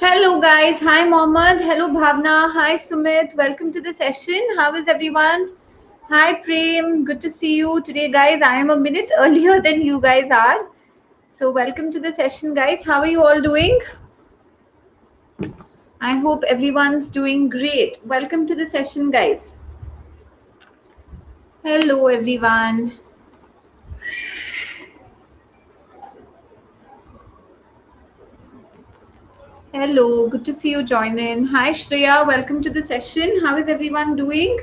Hello guys, hi Mohammed, hello Bhavna, hi Sumit, welcome to the session. How is everyone? Hi Prem, good to see you today guys. I am a minute earlier than you guys are. So welcome to the session guys. How are you all doing? I hope everyone's doing great. Welcome to the session guys. Hello everyone. Hello, good to see you join in. Hi Shreya, welcome to the session. How is everyone doing?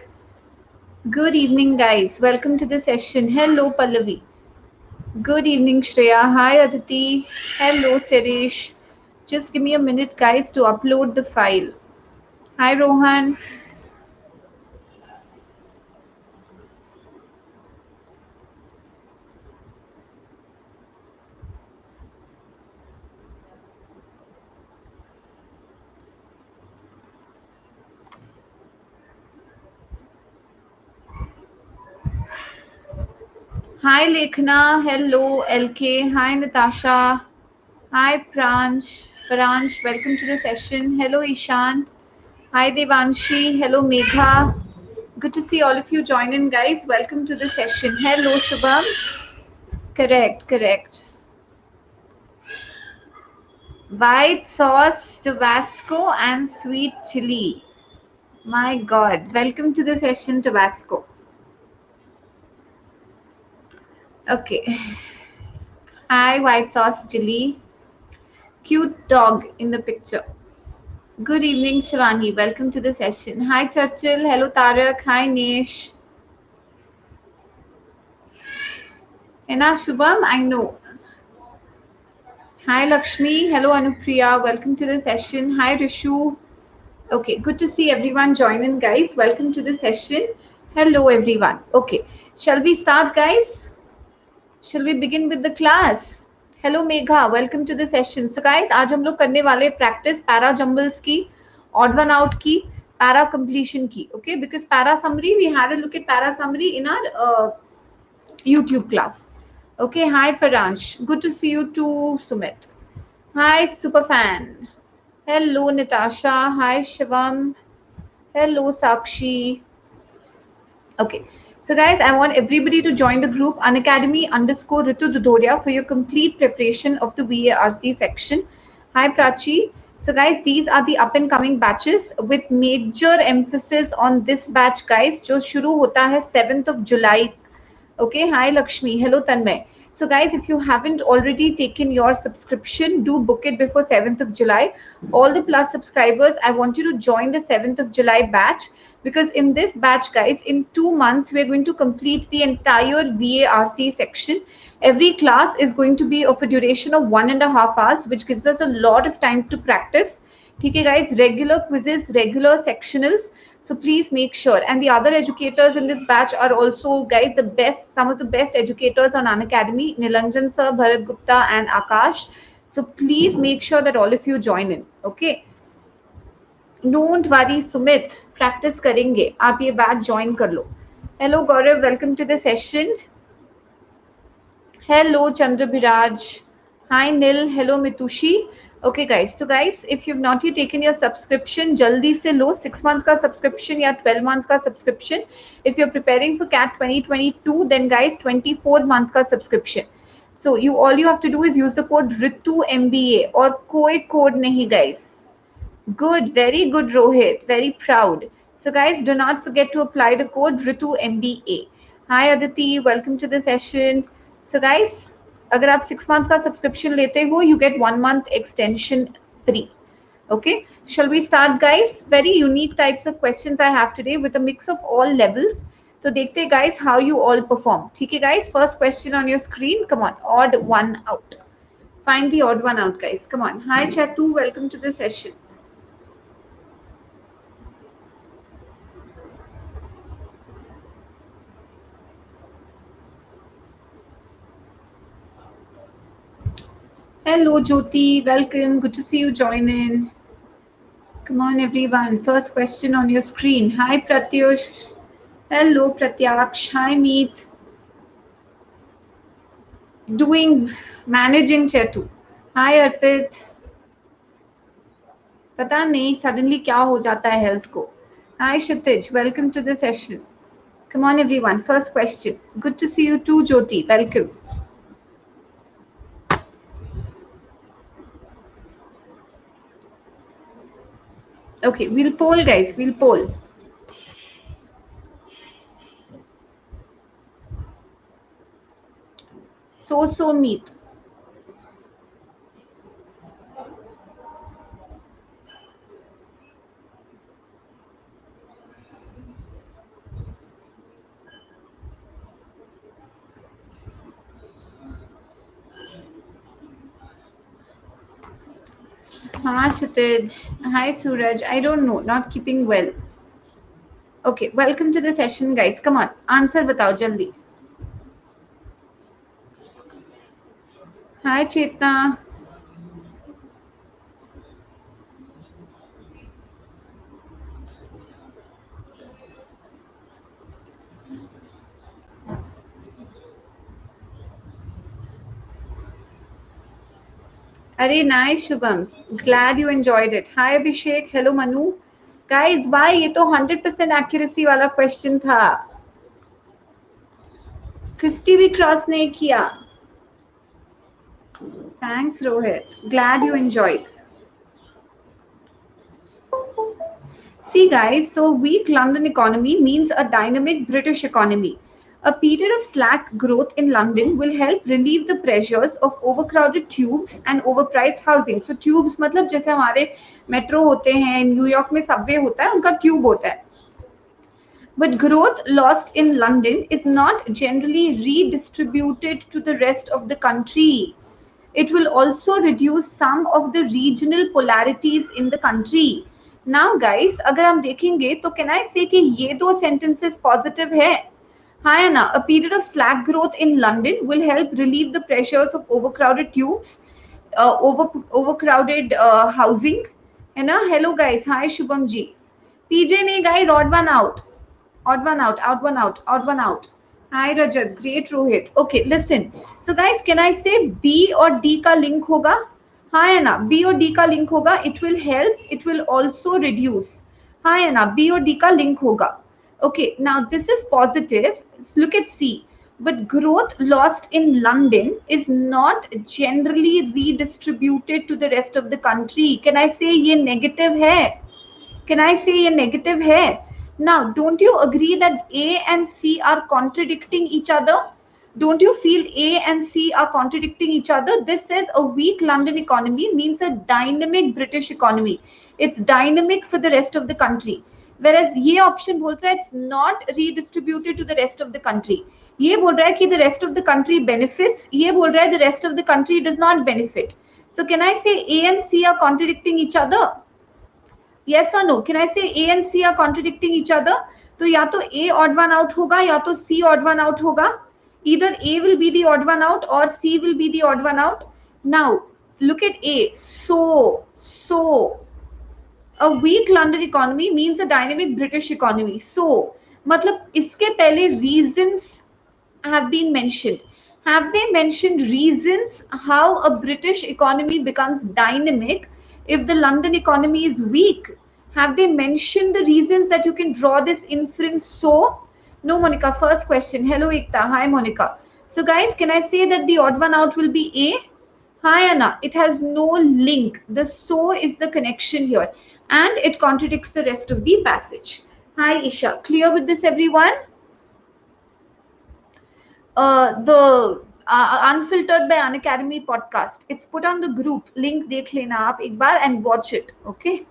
Good evening guys. Welcome to the session. Hello Pallavi. Good evening, Shreya. Hi, Aditi. Hello, Serish. Just give me a minute, guys, to upload the file. Hi, Rohan. Hi, Lekhna. Hello, LK. Hi, Natasha. Hi, Pransh. Pransh, welcome to the session. Hello, Ishan. Hi, Devanshi. Hello, Megha. Good to see all of you join in, guys. Welcome to the session. Hello, Shubham. Correct, correct. White sauce, Tabasco, and sweet chili. My God, welcome to the session, Tabasco. Okay. Hi, white sauce chili. Cute dog in the picture. Good evening, Shivani. Welcome to the session. Hi, Churchill. Hello, Tarak. Hi, Nesh. Hena Shubham, I know. Hi, Lakshmi. Hello, Anupriya. Welcome to the session. Hi, Rishu. Okay, good to see everyone join in, guys. Welcome to the session. Hello, everyone. Okay, shall we start, guys? Shall we begin with the class? Hello Megha, welcome to the session. So guys, आज हम लोग करने वाले practice para jumbles की, odd one out की, para completion की. Okay, because para summary we had a look at para summary in our YouTube class. Okay, hi Paransh, good to see you too, Sumit. Hi Superfan. Hello Natasha. Hi Shivam. Hello Sakshi. Okay. So guys, I want everybody to join the group Unacademy underscore Ritu Dudoria for your complete preparation of the VARC section. Hi Prachi. So guys, these are the up and coming batches with major emphasis on this batch guys जो शुरू होता है 7th of July. Okay, hi Lakshmi. Hello Tanmay. So guys, if you haven't already taken your subscription, do book it before 7th of July. All the plus subscribers, I want you to join the 7th of July batch because in this batch, guys, in 2 months, we're going to complete the entire VARC section. Every class is going to be of a duration of 1.5 hours, which gives us a lot of time to practice. Okay, guys, regular quizzes, regular sectionals. So please make sure. And the other educators in this batch are also, guys, the best, some of the best educators on Unacademy, Nilanjan sir, Bharat Gupta, and Akash. So please make sure that all of you join in. Okay. Don't worry, Sumit. Practice करेंगे. आप ये batch join कर लो. Hello, Gaurav. Welcome to the session. Hello, Chandra Biraj. Hi, Nil. Hello, Mitushi. Okay, guys. So, guys, if you've not yet taken your subscription, jaldi se lo. 6 months ka subscription या 12 months का subscription. If you're preparing for CAT 2022, then guys, 24 months का subscription. So, all you have to do is use the code RITU MBA और कोई code नहीं, guys. Good, very good, Rohit. Very proud. So, guys, do not forget to apply the code RITU MBA. Hi, Aditi. Welcome to the session. So, guys, अगर आप 6 months का subscription लेते हो, you get 1 month extension free. Okay, shall we start, guys? Very unique types of questions I have today with a mix of all levels. So, देखते हैं, guys, how you all perform. ठीक है, guys? First question on your screen. Come on, odd one out. Find the odd one out, guys. Come on. Hi, Chatu. Welcome to the session. Hello, Jyoti. Welcome. Good to see you join in. Come on, everyone. First question on your screen. Hi, Pratyush. Hello, Pratyaksh. Hi, Meet. Doing, managing Chetu. Hi, Arpit. पता नहीं suddenly क्या हो जाता है health को. Hi Kshitij, welcome to the session. Come on everyone, first question. Good to see you too, Jyoti. Welcome. Okay, we'll poll guys, we'll poll. So meat. Hi Kshitij. Hi Suraj. I don't know, not keeping well. Okay, welcome to the session guys. Come on, answer batao jaldi. Hi Chetna. Arey nice Shubham. Glad you enjoyed it. Hi Abhishek. Hello Manu. Guys, why ये तो 100% accuracy वाला question था. 50 भी cross नहीं किया. Thanks Rohit. Glad you enjoyed. See guys, so weak London economy means a dynamic British economy. A period of slack growth in London will help relieve the pressures of overcrowded tubes and overpriced housing. So tubes मतलब जैसे हमारे metro होते हैं, New York में Subway होता है, उनका tube होता है. But growth lost in London is not generally redistributed to the rest of the country. It will also reduce some of the regional polarities in the country. Now guys, अगर हम देखेंगे तो can I say कि ये दो sentences positive है? हाँ है ना? A period of slack growth in London will help relieve the pressures of overcrowded tubes, overcrowded housing, है ना? Hello guys, hi Shubham ji. PJ नहीं guys, odd one out. Odd one out, odd one out, odd one out. Hi Rajat, great Rohit. Okay, listen. So guys, can I say B or D का link होगा? हाँ है ना? B और D का link होगा. It will help. It will also reduce. हाँ है ना? B और D का link होगा. Okay, now this is positive. Look at C. But growth lost in London is not generally redistributed to the rest of the country. Can I say ये negative है? Can I say ये negative है? Now, don't you agree that A and C are contradicting each other? Don't you feel A and C are contradicting each other? This says a weak London economy means a dynamic British economy. It's dynamic for the rest of the country. Whereas ये option बोलता है it's not redistributed to the rest of the country. ये बोल रहा है कि the rest of the country benefits. ये बोल रहा है the rest of the country does not benefit. So can I say A and C are contradicting each other? Yes or no? Can I say A and C are contradicting each other? तो या तो A odd one out होगा या तो C odd one out होगा. Either A will be the odd one out or C will be the odd one out. Now look at A. So a weak London economy means a dynamic British economy. So मतलब इसके पहले reasons have been mentioned. Have they mentioned reasons how a British economy becomes dynamic if the London economy is weak? Have they mentioned the reasons that you can draw this inference so? No, Monica. First question. Hello, Ekta. Hi, Monica. So, guys, can I say that the odd one out will be A? Hi, Anna. It has no link. The so is the connection here, and it contradicts the rest of the passage. Hi, Isha. Clear with this, everyone? The Unfiltered by Unacademy podcast. It's put on the group. Link dekh lena aap ek baar and watch it. Okay?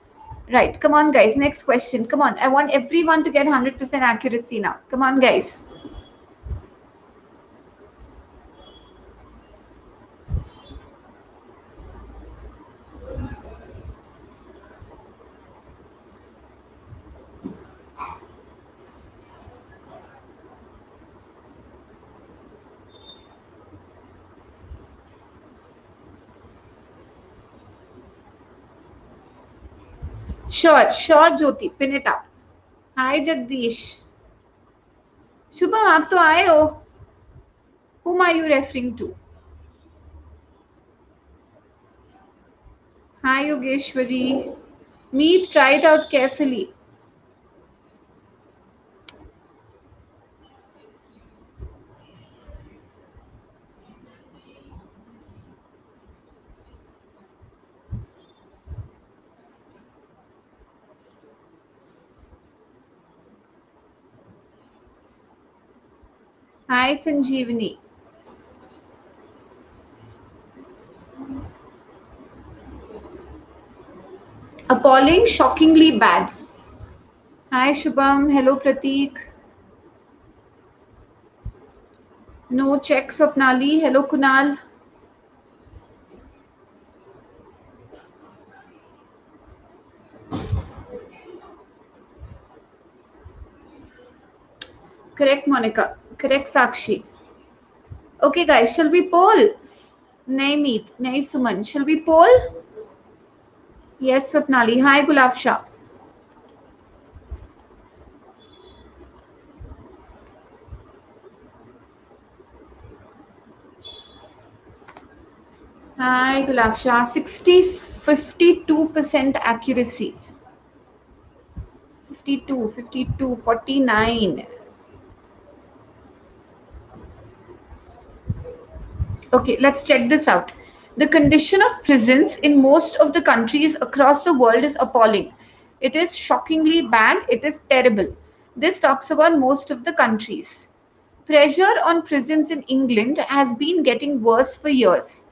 Right. Come on, guys. Next question. Come on. I want everyone to get 100% accuracy now. Come on, guys. Sure, Jyoti. Pin it up. Hi, Jagdish. Shubham, आप तो आए हो. Whom are you referring to? Hi, Yogeshwari. Meet, try it out carefully. Hi, Sanjeevani. Appalling, shockingly bad. Hi, Shubham. Hello, Prateek. No check, Swapnali. Hello, Kunal. Correct, Monica. Correct, Sakshi. Okay, guys, shall we poll? Nay, Meet. Nay, Suman. Shall we poll? Yes, Swapnali. Hi, Gulaf Shah. Hi, Gulaf Shah. 52% accuracy. 52, 49. Okay, let's check this out. The condition of prisons in most of the countries across the world is appalling. It is shockingly bad. It is terrible. This talks about most of the countries. Pressure on prisons in England has been getting worse for years.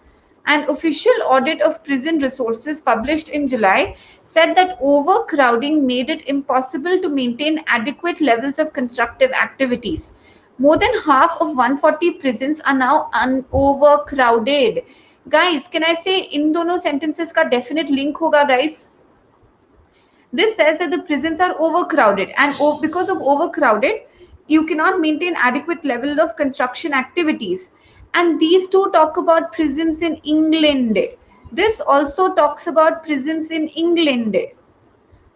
An official audit of prison resources published in July said that overcrowding made it impossible to maintain adequate levels of constructive activities. More than half of 140 prisons are now overcrowded. Guys, can I say in दोनों sentences का definite link होगा guys? This says that the prisons are overcrowded, and because of overcrowded, you cannot maintain adequate level of construction activities. And these two talk about prisons in England. This also talks about prisons in England.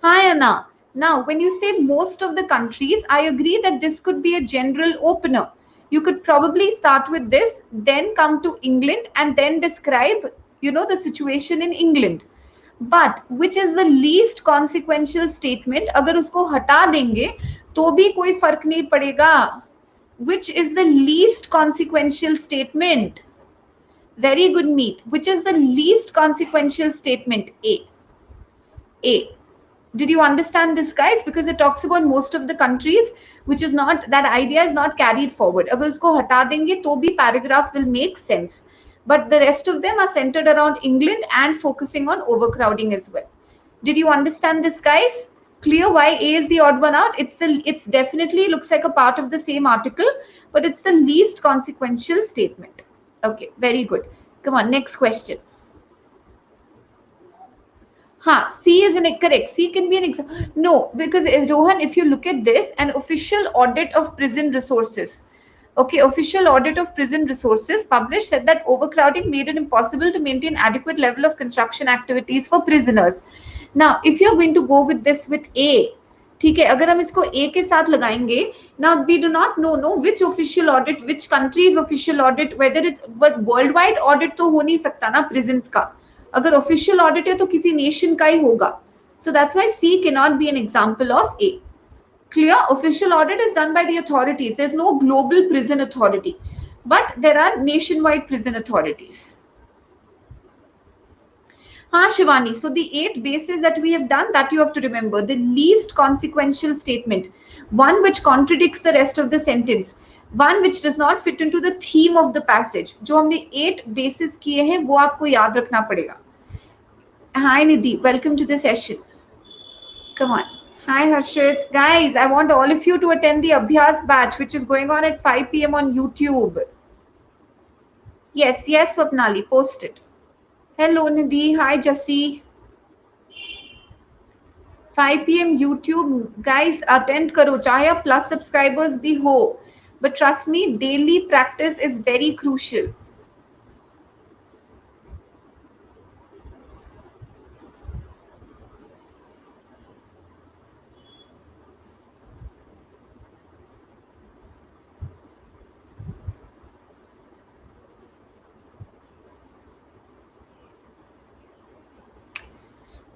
Hi, Anna. Now, when you say most of the countries, I agree that this could be a general opener. You could probably start with this, then come to England, and then describe, the situation in England. But which is the least consequential statement? अगर उसको हटा देंगे तो भी कोई फर्क नहीं पड़ेगा. Which is the least consequential statement? Very good, Meet. Which is the least consequential statement? A. Did you understand this, guys? Because it talks about most of the countries, which is not, that idea is not carried forward. अगर उसको हटा देंगे तो भी paragraph will make sense. But the rest of them are centered around England and focusing on overcrowding as well. Did you understand this, guys? Clear why A is the odd one out? It's definitely looks like a part of the same article, but it's the least consequential statement. Okay, very good. Come on, next question. C is correct. C can be an example. No, because Rohan, if you look at this, an official audit of prison resources. Okay, official audit of prison resources published said that overcrowding made it impossible to maintain adequate level of construction activities for prisoners. Now, if you're going to go with this with A, ठीक है, अगर हम इसको A के साथ लगाएंगे, now we do not know which official audit, which country's official audit, whether it's, but worldwide audit तो हो नहीं सकता ना prisons का. अगर ऑफिशियल ऑडिट है तो किसी नेशन का ही होगा. So that's why C cannot be an example of A. Clear? Official audit is done by the authorities. There's no global prison authority, but there are nationwide prison authorities. Shivani. So the 8 bases that we have done, that you have to remember. The least consequential statement, one which contradicts the rest of the sentence, one which does not fit into the theme of the passage. जो हमने 8 bases किए हैं वो आपको याद रखना पड़ेगा. Hi Nidhi, welcome to the session. Come on. Hi Harshit. Guys, I want all of you to attend the Abhyas batch, which is going on at 5 p.m. on YouTube. Yes, Swapnali, post it. Hello Nidhi. Hi Jassi. 5 p.m. YouTube. Guys, attend karo. Chahe aap plus subscribers bhi ho. But trust me, daily practice is very crucial.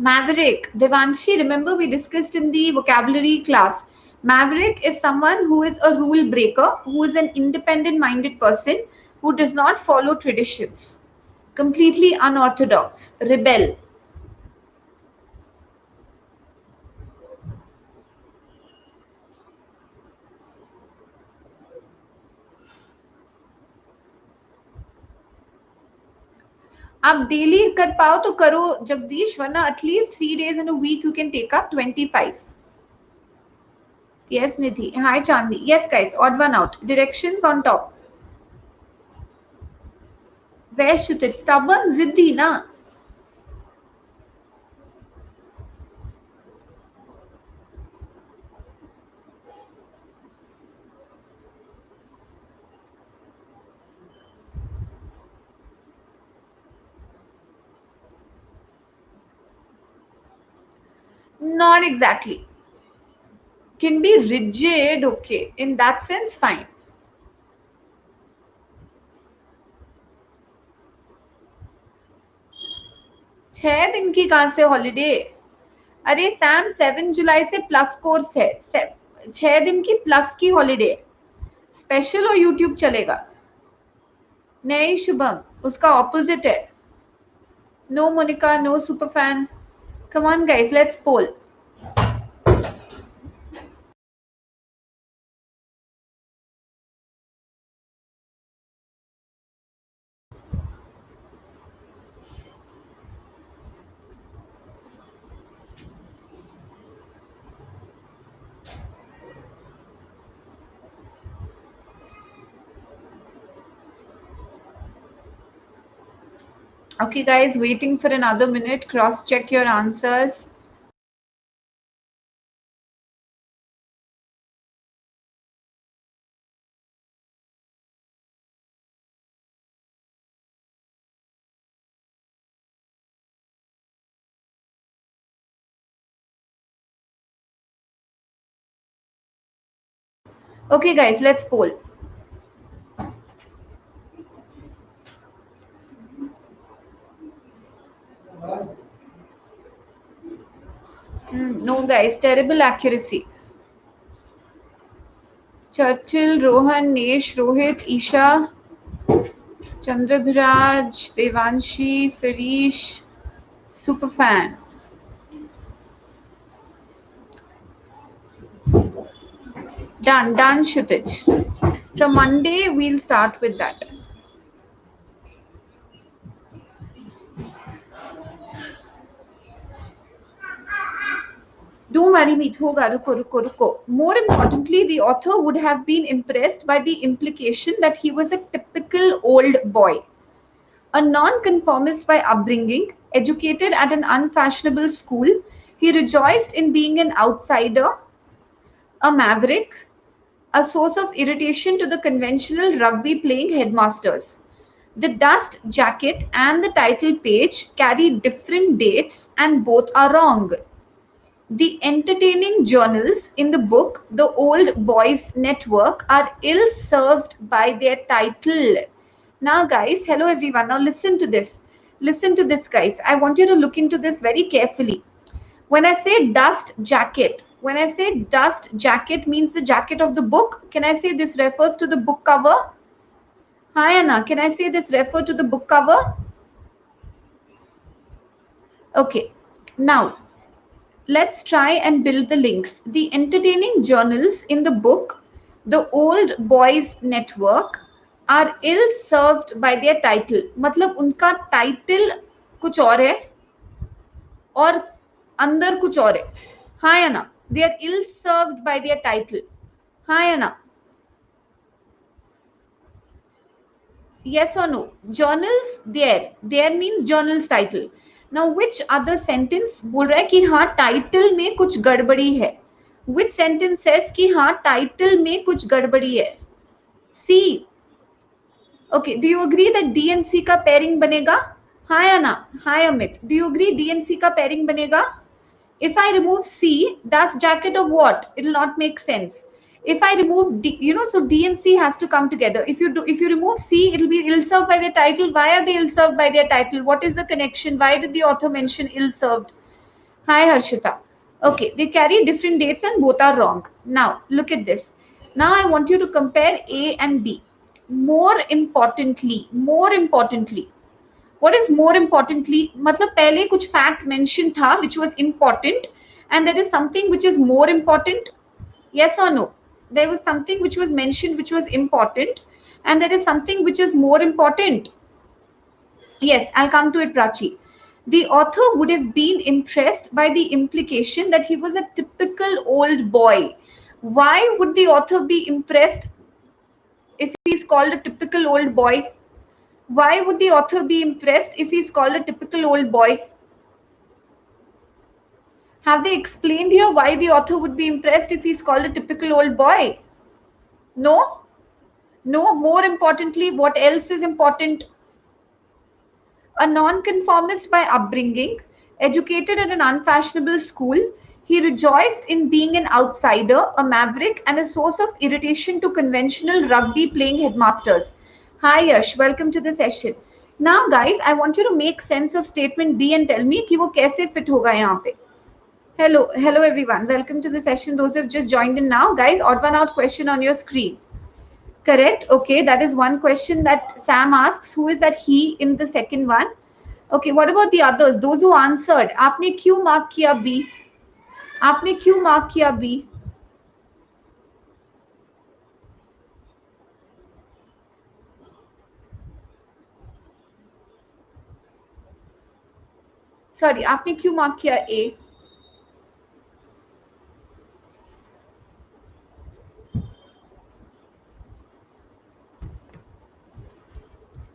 Maverick. Devanshi, remember we discussed in the vocabulary class. Maverick is someone who is a rule breaker, who is an independent minded person, who does not follow traditions. Completely unorthodox. Rebel. आप daily कर पाओ तो करो जगदीश, वरना at least 3 days in a week you can take up 25. Yes, Nidhi. Hi, Chandni. Yes, guys. Odd one out. Directions on top. Where should it? Stubborn, ziddi, na? Not exactly. Can be rigid, okay. In that sense, fine. 6 दिन की कहां से holiday? अरे Sam 7 जुलाई से plus course है, 6 दिन की plus की हॉलीडे, स्पेशल और यूट्यूब चलेगा। नहीं शुभम, उसका ऑपोजिट है। No Monica, no super fan. Come on guys, let's poll. Okay, guys, waiting for another minute. Cross check your answers. Okay, guys, let's poll. No, guys, terrible accuracy. Churchill, Rohan, Nesh, Rohit, Isha, Chandrabhiraj, Devanshi, Sarish, Superfan. Done, Shutij. From Monday, we'll start with that. Don't worry, Meet, hoga, ruko. More importantly, the author would have been impressed by the implication that he was a typical old boy, a non-conformist by upbringing, educated at an unfashionable school. He rejoiced in being an outsider, a maverick, a source of irritation to the conventional rugby playing headmasters. The dust jacket and the title page carry different dates and both are wrong. The entertaining journals in the book The Old Boys Network are ill served by their title. Now, guys, hello everyone. Now, listen to this. Listen to this, guys. I want you to look into this very carefully. When I say dust jacket, when I say dust jacket means the jacket of the book, can I say this refers to the book cover? Hi, Anna. Can I say this refer to the book cover? Okay. Now, let's try and build the links. The entertaining journals in the book, The Old Boys Network, are ill served by their title. मतलब उनका title कुछ और है और अंदर कुछ और है. Hi Anna, they are ill served by their title. Hi Anna. Yes or no? Journals there means journals title. Now which other sentence बोल रहा है कि हाँ टाइटल में कुछ गड़बड़ी है? Which sentence says कि हाँ टाइटल में कुछ गड़बड़ी है? C. Okay, do you agree that D and C का pairing बनेगा? Hi Anna, hi Amit. Do you agree D and C का pairing बनेगा? If I remove C, dust jacket of what? It will not make sense. If I remove D, so D and C has to come together. If you remove C, it will be ill served by their title. Why are they ill served by their title? What is the connection? Why did the author mention ill served? Hi, Harshita. Okay, they carry different dates and both are wrong. Now, look at this. Now, I want you to compare A and B. More importantly, what is more importantly? मतलब पहले कुछ fact mention था which was important and there is something which is more important. Yes or no? There was something which was mentioned which was important and there is something which is more important. Yes, I'll come to it, Prachi. The author would have been impressed by the implication that he was a typical old boy. Why would the author be impressed if he's called a typical old boy? Why would the author be impressed if he's called a typical old boy? Have they explained here why the author would be impressed if he's called a typical old boy? No? No, more importantly, what else is important? A nonconformist by upbringing, educated at an unfashionable school, he rejoiced in being an outsider, a maverick, and a source of irritation to conventional rugby playing headmasters. Hi Yash, welcome to the session. Now guys, I want you to make sense of statement B and tell me कि वो कैसे fit होगा यहाँ पे. Hello everyone. Welcome to the session. Those who have just joined in now, guys, odd one out question on your screen. Correct. Okay, that is one question that Sam asks. Who is that he in the second one? Okay, what about the others? Those who answered. आपने क्यों mark किया B? आपने क्यों mark किया B? Sorry, आपने क्यों mark किया A?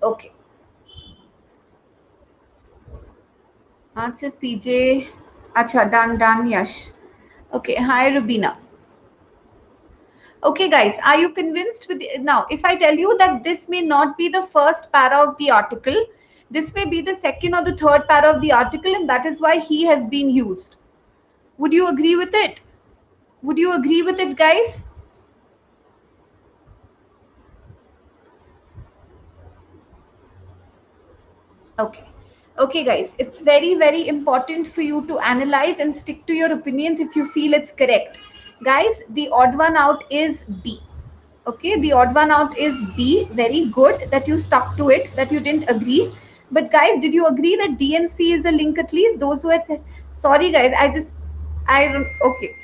Okay. Answer PJ. Acha, done, Yash. Okay, hi Rubina. Okay, guys, are you convinced with now? If I tell you that this may not be the first para of the article, this may be the second or the third para of the article, and that is why he has been used. Would you agree with it? Would you agree with it, guys? Okay. Okay, guys, it's very important for you to analyze and stick to your opinions if you feel it's correct. Guys, the odd one out is B. Okay, the odd one out is B. Very good that you stuck to it, that you didn't agree. But guys, did you agree that D and C is a link at least? Those who had said, sorry guys, okay.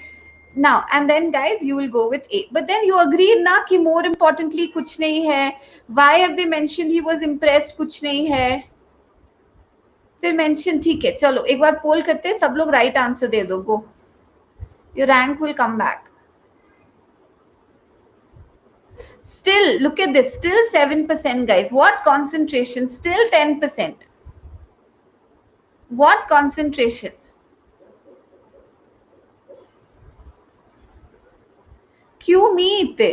Now, and then guys, you will go with A. But then you agreed na ki more importantly kuch nahi hai. Why have they mentioned he was impressed? Kuch nahi hai. फिर mention ठीक है चलो एक बार पोल करते हैं सब लोग right answer दे दो go your rank will come back still look at this still 7% guys what concentration still 10% what concentration क्यों मीत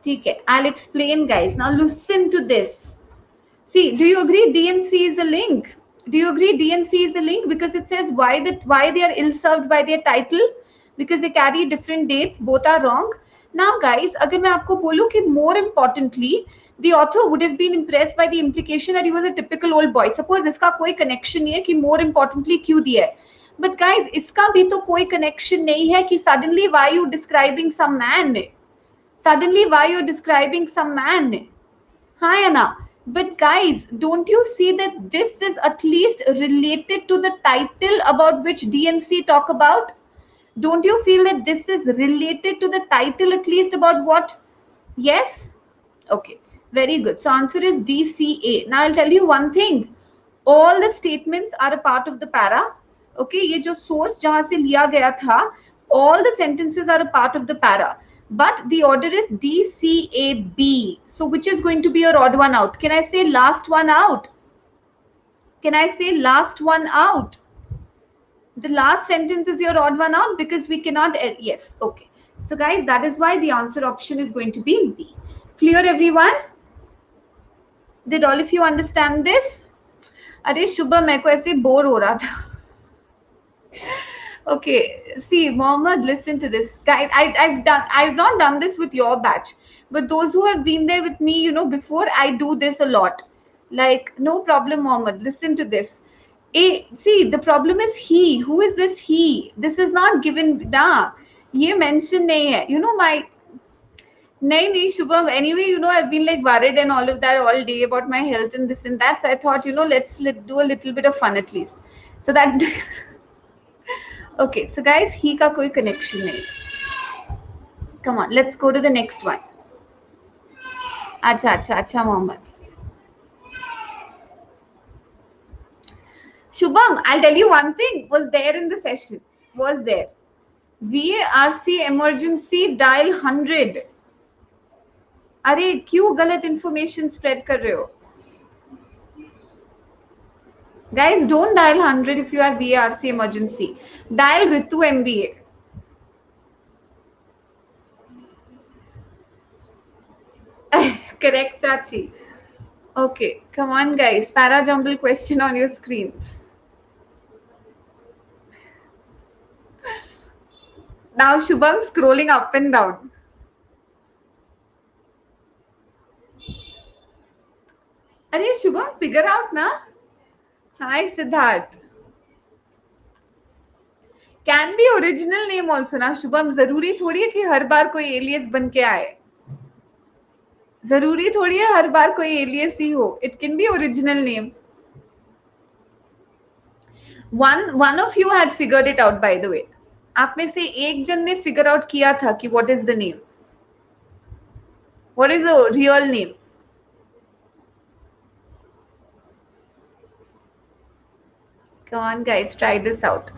ठीक है I'll explain guys now listen to this see do you agree D and C is a link do you agree D and C is a link because it says why they are ill served by their title because they carry different dates both are wrong now guys अगर मैं आपको बोलूं कि more importantly the author would have been impressed by the implication that he was a typical old boy suppose इसका कोई connection नहीं है कि more importantly क्यों दिया है but guys इसका भी तो कोई connection नहीं है कि suddenly why you describing some man suddenly why you're describing some man hi Anna but guys don't you see that this is at least related to the title about which DNC talk about don't you feel that this is related to the title at least about what yes okay very good so answer is DCA now I'll tell you one thing all the statements are a part of the para okay ये जो source जहां से लिया गया था all the sentences are a part of the para but the order is DCAB so which is going to be your odd one out can I say last one out can I say last one out the last sentence is your odd one out because we cannot yes okay so guys that is why the answer option is going to be B clear everyone did all of you understand this अरे शुभ मेरे को ऐसे bore हो रहा था okay see Mohammed listen to this guys I've not done this with your batch but those who have been there with me you know before I do this a lot Like, no problem, Mohammed. Listen to this. See, the problem is he. Who is this he? This is not given. Nah, ये mention नहीं है. You know my. नहीं, Shubham. Anyway, I've been like worried and all of that all day about my health and this and that. So I thought, let's do a little bit of fun at least. So that. Okay, so guys, he का कोई connection नहीं. Come on, let's go to the next one. अच्छा Mohammad. Shubham, I'll tell you one thing was there in the session. Was there. VARC emergency dial 100. अरे क्यों गलत information spread कर रहे हो? Guys, don't dial 100 if you have VARC emergency. Dial Ritu MBA. Correct, Prachi. Okay, come on, guys. Para jumble question on your screens. Now Shubham scrolling up and down. Arey Shubham, figure out na. Hi Siddharth. Can be original name also ना शुभम. जरूरी थोड़ी है कि हर बार कोई alias बन के आए. जरूरी थोड़ी है हर बार कोई एलियस ही हो. It can be original name. One of you had figured it out, by the way. आप में से एक जन ने figure out किया था कि what is the name. What is the real name? Come on, guys, try this out.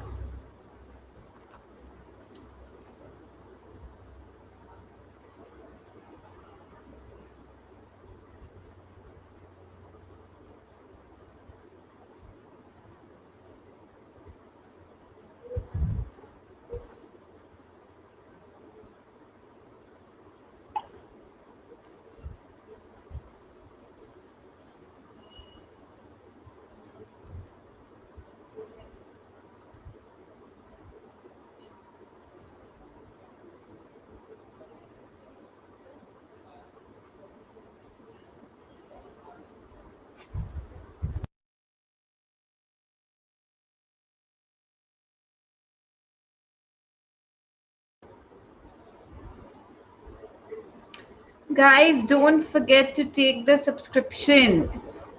Guys, don't forget to take the subscription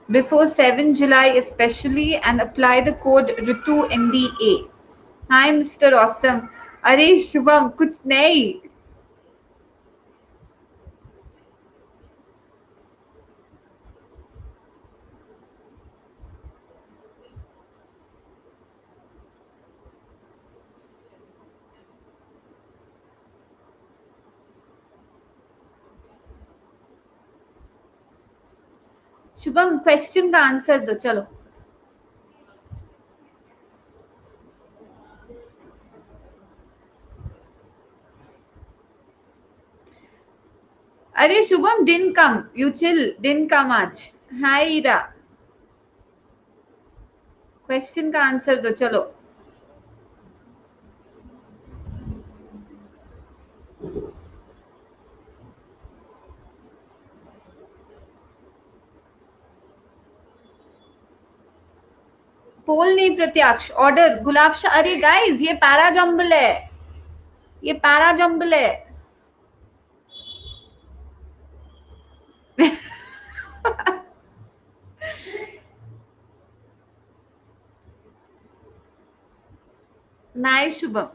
before 7 July especially and apply the code RITUMBA. Hi Mr. Awesome. अरे शुभम कुछ नहीं. Shubham question का answer दो चलो. अरे Shubham didn't come. You chill. Didn't come आज. Hi Ira. Question का answer दो चलो. पोल नहीं प्रत्याक्ष. ऑर्डर गुलाब शाह. अरे गाइस ये पैरा जंबल है. ये पैरा जंबल है. नाइस शुभम.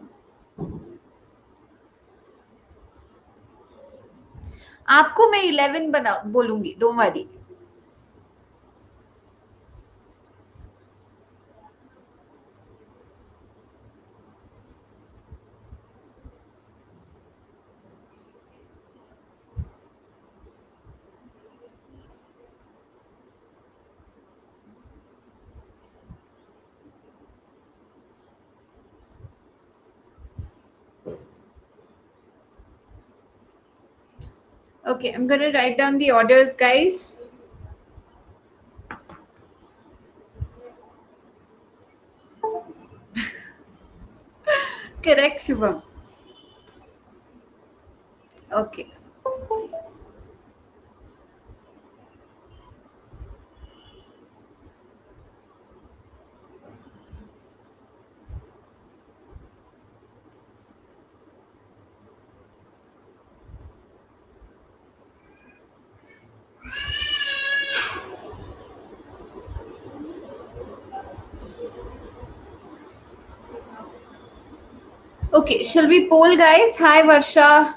आपको मैं 11 बना बोलूंगी. Don't worry. Okay, I'm going to write down the orders, guys. Correct, Shubham. Okay. Okay, shall we poll, guys? Hi, Varsha.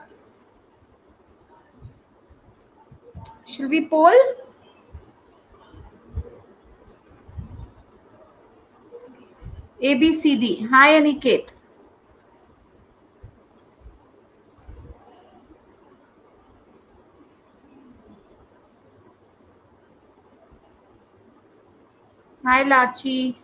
Shall we poll? A, B, C, D. Hi, Aniket. Hi, Lachi.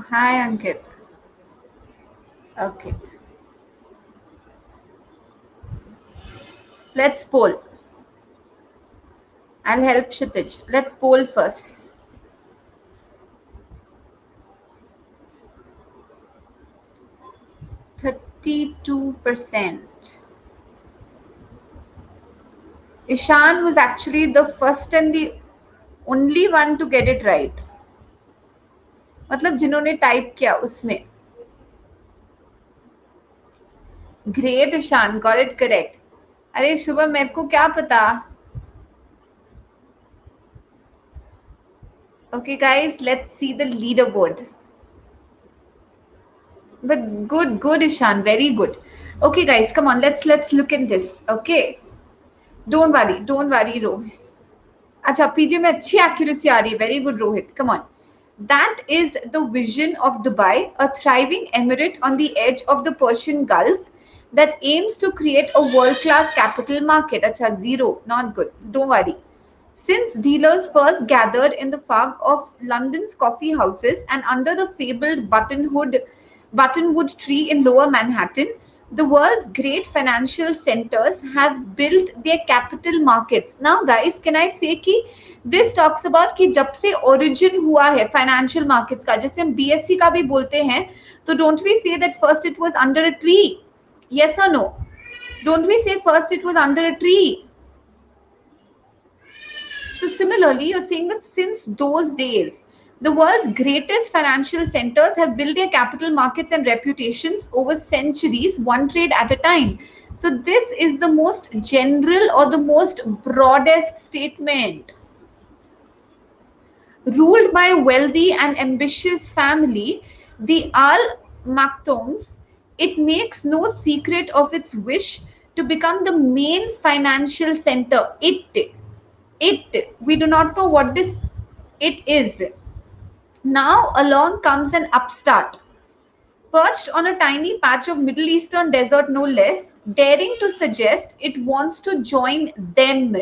Hi, Ankit. Okay. Let's poll. I'll help Kshitij. Let's poll first. %32%. Ishan was actually the first and the only one to get it right. मतलब जिन्होंने type किया उसमें. Great, Ishan. Got it correct. अरे शुभम मेरे को क्या पता. Okay, guys, let's see the leaderboard. But good, Ishan. Very good. Okay, guys, come on. Let's look at this. Okay. Don't worry, Rohit. अच्छा पीजे में अच्छी accuracy आ रही है. Very good, Rohit. Come on. That is the vision of Dubai, a thriving emirate on the edge of the Persian Gulf that aims to create a world-class capital market. Acha, zero, not good. Don't worry. Since dealers first gathered in the fog of London's coffee houses and under the fabled buttonwood tree in Lower Manhattan, the world's great financial centers have built their capital markets. Now, guys, can I say कि this talks about कि जब से origin हुआ है financial markets का, जैसे हम BSC का भी बोलते हैं, तो don't we say that first it was under a tree? Yes or no? Don't we say first it was under a tree? So similarly, you're saying that since those days, the world's greatest financial centers have built their capital markets and reputations over centuries, one trade at a time. So this is the most general or the most broadest statement. Ruled by a wealthy and ambitious family, the Al Maktoums, it makes no secret of its wish to become the main financial center. We do not know what this it is. Now along comes an upstart, perched on a tiny patch of Middle Eastern desert, no less, daring to suggest it wants to join them.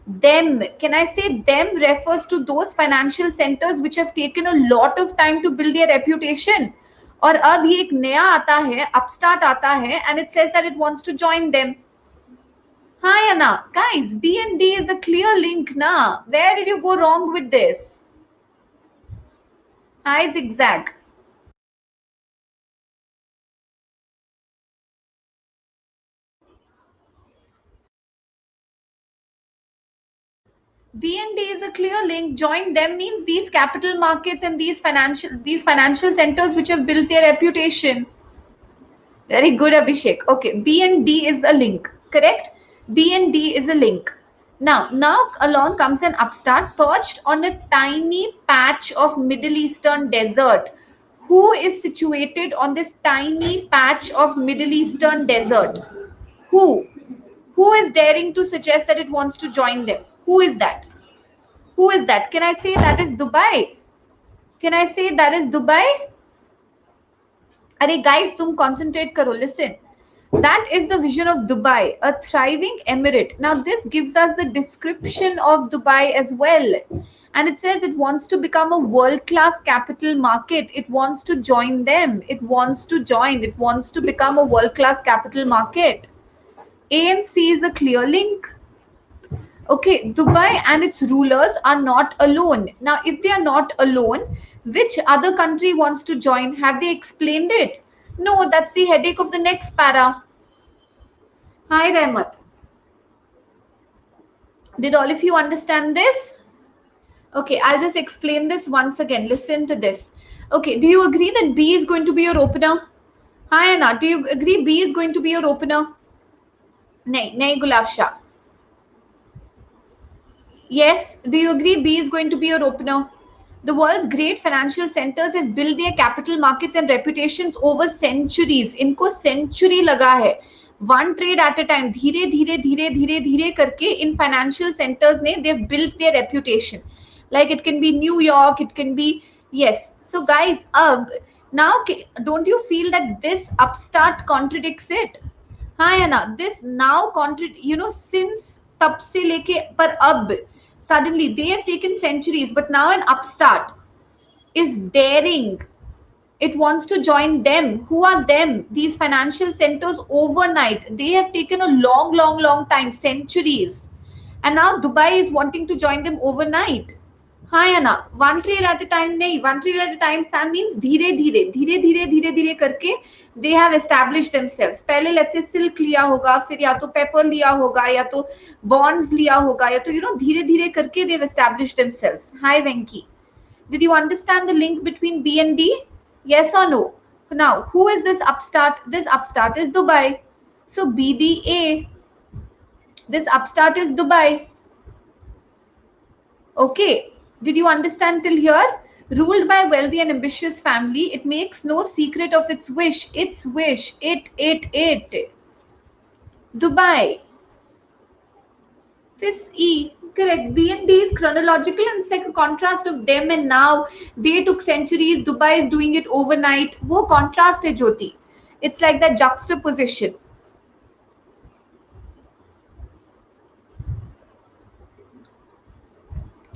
Them, can I say them refers to those financial centers which have taken a lot of time to build their reputation. और अब ये एक नया आता है, upstart आता है, and it says that it wants to join them. Hi Anna, guys, B and D is a clear link na. Where did you go wrong with this? Hi Zigzag. B and D is a clear link. Join them means these capital markets and these financial centers which have built their reputation. Very good, Abhishek. Okay, B and D is a link, correct? B and D is a link. Now along comes an upstart perched on a tiny patch of Middle Eastern desert. Who is situated on this tiny patch of Middle Eastern desert? Who? Who is daring to suggest that it wants to join them? Who is that? Who is that? Can I say that is Dubai? Can I say that is Dubai? Arey guys, tum concentrate karo. Listen. That is the vision of Dubai, a thriving emirate. Now, this gives us the description of Dubai as well. And it says it wants to become a world class capital market. It wants to join them. It wants to join. It wants to become a world class capital market. A and C is a clear link. Okay, Dubai and its rulers are not alone. Now, if they are not alone, which other country wants to join? Have they explained it? No, that's the headache of the next para. Hi, Rahmat. Did all of you understand this? Okay, I'll just explain this once again. Listen to this. Okay, do you agree that B is going to be your opener? Hi, Anna. Do you agree B is going to be your opener? नहीं नहीं गुलाब Shah. Yes, do you agree B is going to be your opener? The world's great financial centers have built their capital markets and reputations over centuries. इनको century लगा है. One trade at a time. धीरे धीरे धीरे धीरे धीरे करके इन financial centers ने they've built their reputation. Like it can be New York, it can be yes. So guys, now don't you feel that this upstart contradicts it? हाँ या ना? This now since तब से लेके पर अब suddenly they have taken centuries, but now an upstart is daring. It wants to join them. Who are them? These financial centers overnight. They have taken a long, long, long time, centuries. And now Dubai is wanting to join them overnight. हाँ या ना? One trade at a time नहीं, one trade at a time same means धीरे धीरे धीरे धीरे धीरे धीरे करके दे हैव एस्टैब्लिश देमसेल्व्स. पहले लेट्स से सिल्क लिया होगा, फिर या तो पेपर लिया होगा, या तो बॉन्ड्स लिया होगा, या तो धीरे धीरे करके they have establish themselves. Hi Venky, did you understand the link between B and D? Yes or no? Now who is this upstart? This upstart is Dubai. So BDA, this upstart is Dubai. Okay, did you understand till here? Ruled by wealthy and ambitious family, it makes no secret of its wish. Its wish. It. Dubai. This E. Correct. B and D is chronological and it's like a contrast of them and now. They took centuries. Dubai is doing it overnight. वो contrast है Jyoti. It's like that juxtaposition.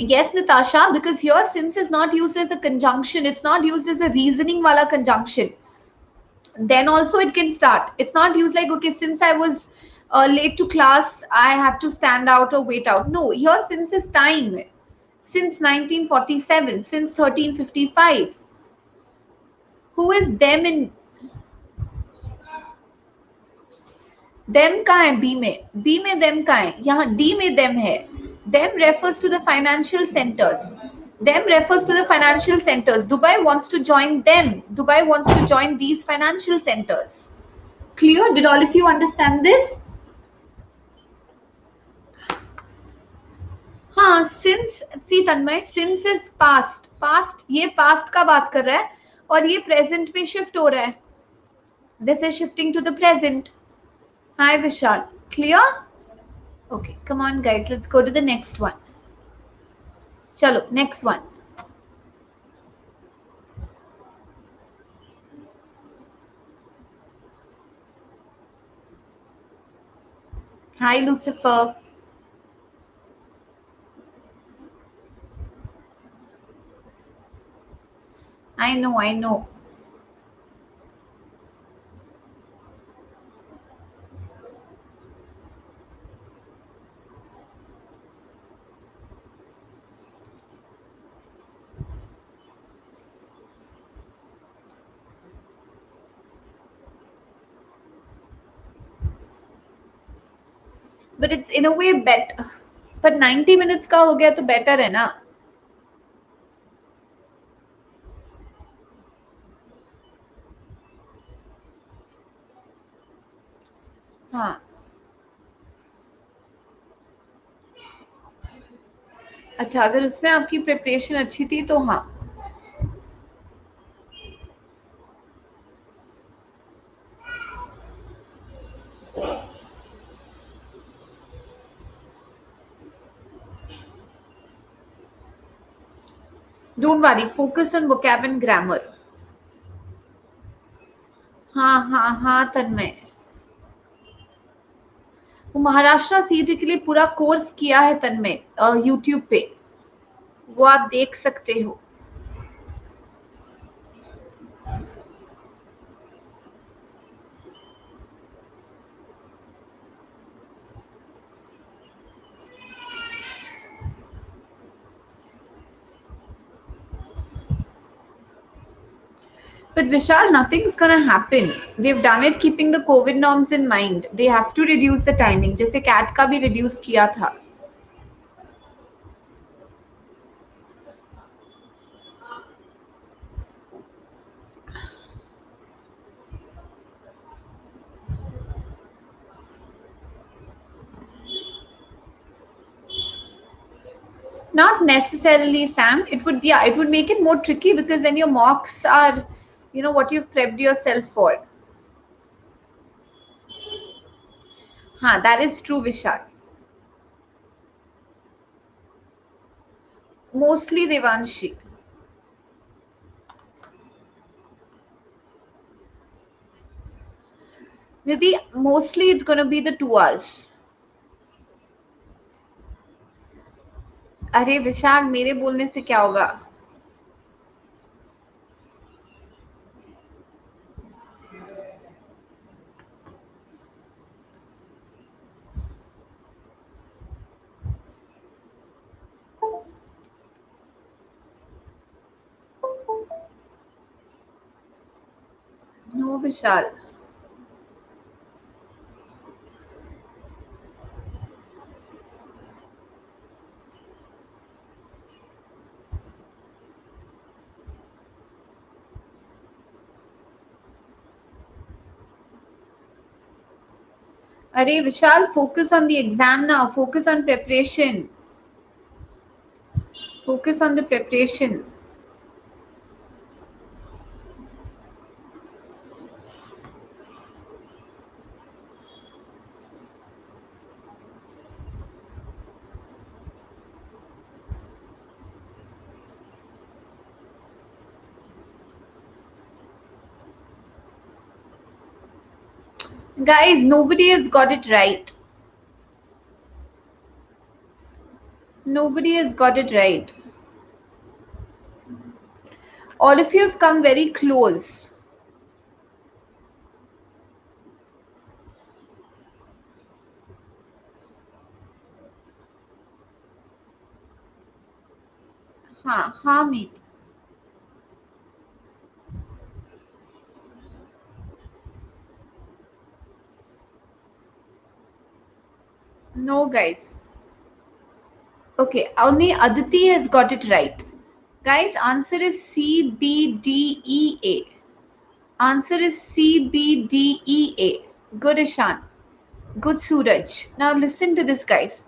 Yes, Natasha, because here since is not used as a conjunction, it's not used as a reasoning wala conjunction. Then also it can start. It's not used like, okay, since I was late to class, I had to stand out or wait out. No, here since is time. Since 1947, since 1355. Who is them in them कहाँ है B में them कहाँ है? यहाँ D में them है. Them refers to the financial centers. Them refers to the financial centers. Dubai wants to join them. Dubai wants to join these financial centers. Clear? Did all of you understand this? हाँ, since see Tanmay, since is past. Past, ये past का बात कर रहा है और ये present में शिफ्ट हो रहा है. This is shifting to the present. Hi Vishal, clear? Okay, come on guys, let's go to the next one. चलो next one. Hi Lucifer. I know. But it's in a way better. But 90 minutes का हो गया तो better है ना. हाँ, अच्छा, अगर उसमें आपकी प्रिपरेशन अच्छी थी तो हाँ. Don't worry, focus on vocab and grammar. हाँ तन्मय. वो महाराष्ट्र सीटी के लिए पूरा कोर्स किया है तन्मय, यूट्यूब पे. वो आप देख सकते हो. But Vishal, nothing's gonna happen. They've done it keeping the COVID norms in mind. They have to reduce the timing. जैसे CAT का भी reduce किया था. Not necessarily, Sam. It would, yeah, it would make it more tricky because then your mocks are, you know, what you've prepped yourself for. Huh, that is true, Vishal. Mostly Devanshi. Nidhi, mostly it's going to be the 2 hours. अरे विशाल, मेरे बोलने से क्या होगा? No, Vishal. अरे Vishal, focus on the exam now. Focus on preparation. Focus on the preparation. Guys, nobody has got it right. Nobody has got it right. All of you have come very close. हाँ meet. No, guys. Okay, only Aditi has got it right. Guys, answer is C, B, D, E, A. Answer is C, B, D, E, A. Good, Ishan. Good, Suraj. Now listen to this, guys.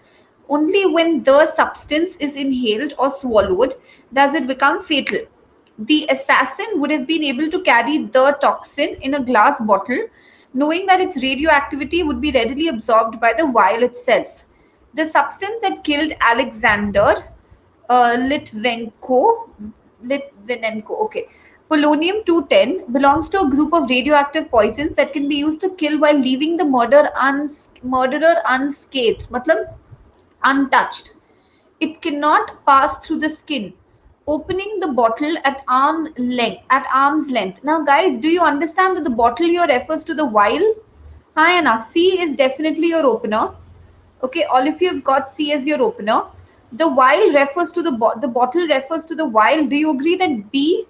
Only when the substance is inhaled or swallowed does it become fatal. The assassin would have been able to carry the toxin in a glass bottle, knowing that its radioactivity would be readily absorbed by the vial itself. The substance that killed Alexander Litvinenko, okay, polonium 210 belongs to a group of radioactive poisons that can be used to kill while leaving the murderer unscathed, matlab untouched. It cannot pass through the skin. Opening the bottle at arm's length. Now, guys, do you understand that the bottle here refers to the vial? Hi, Anna. C is definitely your opener. Okay, all of you have got C as your opener. The vial refers to the bottle refers to the vial. Do you agree that B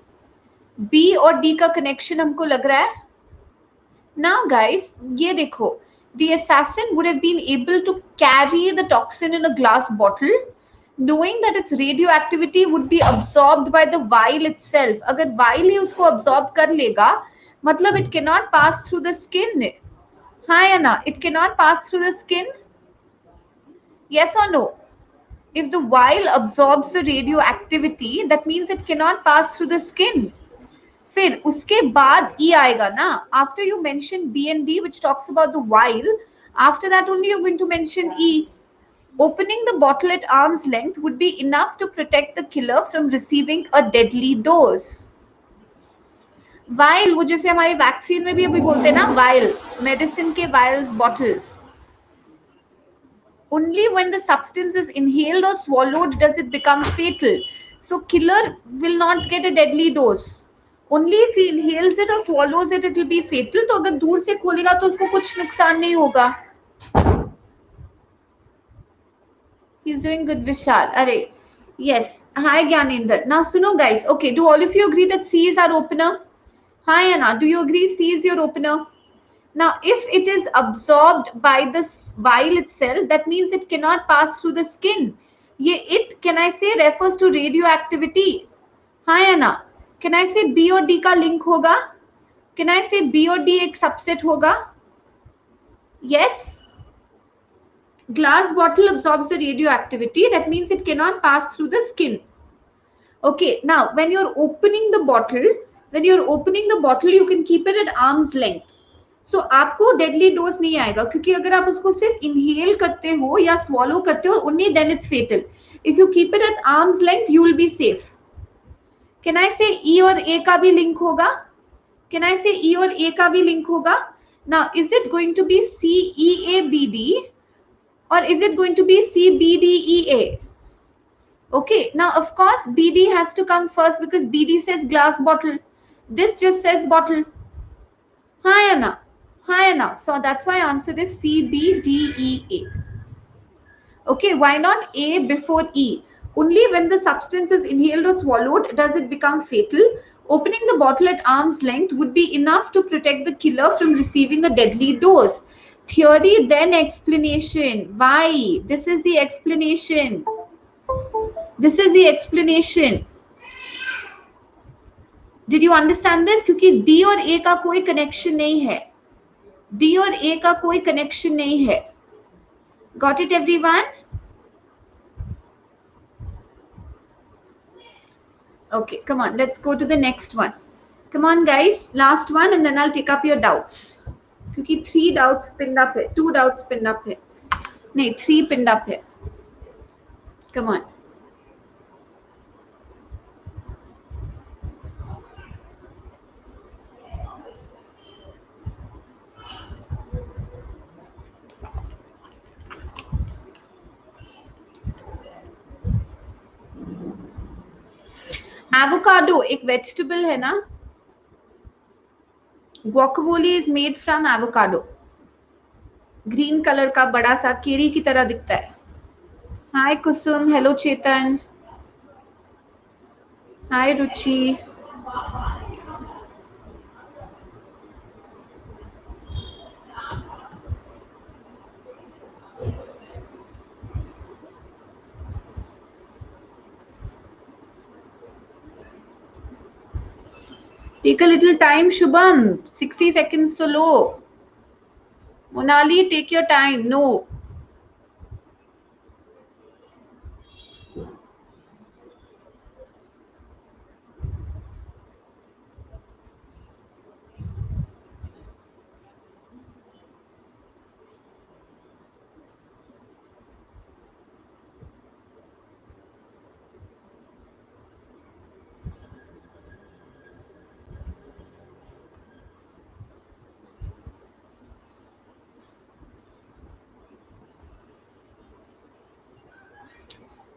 और D का connection हमको लग रहा है? Now, guys, ये देखो. The assassin would have been able to carry the toxin in a glass bottle, knowing that its radioactivity would be absorbed by the vial itself. अगर vial ही उसको absorb कर लेगा, मतलब it cannot pass through the skin. Hi, Anna. It cannot pass through the skin. Yes or no? If the vial absorbs the radioactivity, that means it cannot pass through the skin. फिर उसके बाद E आएगा ना. After you mention B and D, which talks about the vial, after that only you're going to mention E. Opening the bottle at arm's length would be enough to protect the killer from receiving a deadly dose. Vial, वो जैसे हमारे vaccine में भी अभी बोलते हैं ना, vial, medicine के vials, bottles. Only when the substance is inhaled or swallowed does it become fatal. So killer will not get a deadly dose. Only if he inhales it or swallows it, it will be fatal. तो अगर दूर से खोलेगा तो उसको कुछ नुकसान नहीं होगा. He's doing good, Vishal. Array. Yes. Hi, Gyanendra. Now, suno, guys. Okay, do all of you agree that C is our opener? Hi, Anna. Do you agree C is your opener? Now, if it is absorbed by the vial itself, that means it cannot pass through the skin. It, can I say, refers to radioactivity. Hi, Anna. Can I say B or D का link होगा? Can I say B or D एक subset होगा? Yes? Glass bottle absorbs the radioactivity. That means it cannot pass through the skin. Okay, now when you're opening the bottle, you can keep it at arm's length. So आपको deadly dose नहीं आएगा, क्योंकि अगर आप उसको सिर्फ inhale करते हो या swallow करते हो, only then it's fatal. If you keep it at arm's length, you will be safe. Can I say E और A का भी link होगा? Can I say E और A का भी link होगा? Now, is it going to be CEABD or is it going to be CBDEA? Okay, now of course BD has to come first because BD says glass bottle. This just says bottle. Hi Anna. So that's why answer is CBDEA. Okay, why not A before E? Only when the substance is inhaled or swallowed does it become fatal. Opening the bottle at arm's length would be enough to protect the killer from receiving a deadly dose. Theory, then explanation. Why? This is the explanation. This is the explanation. Did you understand this? क्योंकि D और A का कोई connection नहीं है. D और A का कोई connection नहीं है. Got it, everyone? Okay, come on. Let's go to the next one. Come on, guys. Last one, and then I'll take up your doubts. क्योंकि 3 doubts pinned up है, 2 doubts pinned up है. नहीं, 3 pinned up है. Come on. Avocado एक vegetable है ना? Guacamole is made from avocado. Green color का बड़ा सा केरी की तरह दिखता है. Hi Kusum, hello Chetan. Hi Ruchi. Take a little time, Shubham. 60 seconds to low. Monali, take your time. No.